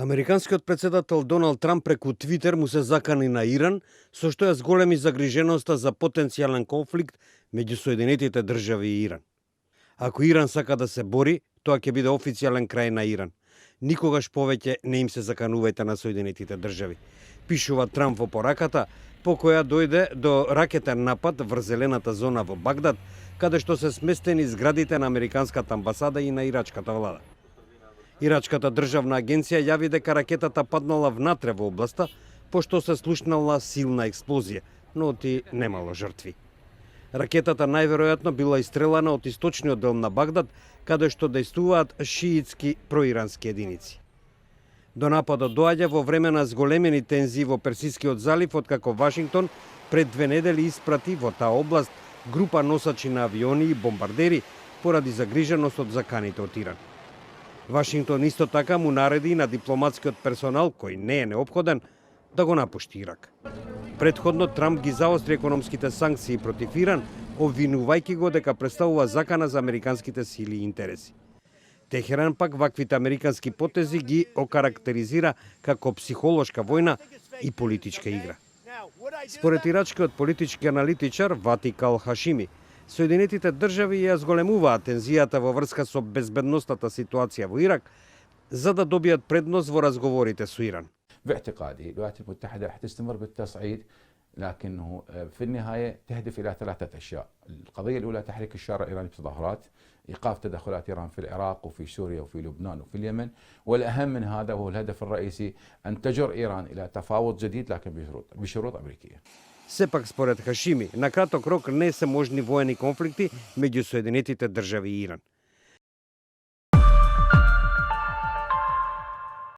Американскиот председател Доналд Трамп преку Твитер му се закани на Иран, со што ја зголеми загриженоста за потенцијален конфликт меѓу Соединетите држави и Иран. Ако Иран сака да се бори, тоа ќе биде официјален крај на Иран. Никогаш повеќе не им се заканувајте на Соединетите држави, пишува Трамп во пораката, по која дојде до ракетен напад врз зелената зона во Багдад, каде што се сместени зградите на Американската амбасада и на ирачката влада. Ирачката државна агенција јави дека ракетата паднала внатре во областа, пошто се слушнала силна експлозија, но оти немало жртви. Ракетата најверојатно била истрелана од источниот дел на Багдад, каде што дејствуваат шиитски проирански единици. До нападот доаѓа во време на зголемени тензии во Персискиот залив, откако Вашингтон пред 2 недели испрати во таа област група носачи на авиони и бомбардери поради загриженост од заканите од Иран. Вашингтон исто така му нареди на дипломатскиот персонал, кој не е неопходен, да го напушти Ирак. Предходно Трамп ги заостри економските санкции против Иран, обвинувајќи го дека представува закана за американските сили и интереси. Техеран пак ваквите американски потези ги окарактеризира како психолошка војна и политичка игра. Според ирачкиот политички аналитичар Ватикал Хашими, Соединетите држави ја зголемуваат тензијата во врска со безбедностната ситуација во Ирак, за да добијат предност во разговорите со Иран. باعتقادي الولايات المتحدة راح تستمر بالتصعيد لكنه في النهاية تهدف إلى 3 أشياء. القضية الأولى تحريك الشارع الإيراني بتظاهرات، إيقاف تدخلات إيران في العراق وفي سوريا وفي لبنان وفي اليمن، والأهم من هذا وهو الهدف الرئيسي أن تجر إيران إلى تفاوض جديد لكن بشروط أمريكية. Сепак, според Хашими, на краток рок не се можни воени конфликти меѓу Соединетите држави и Иран.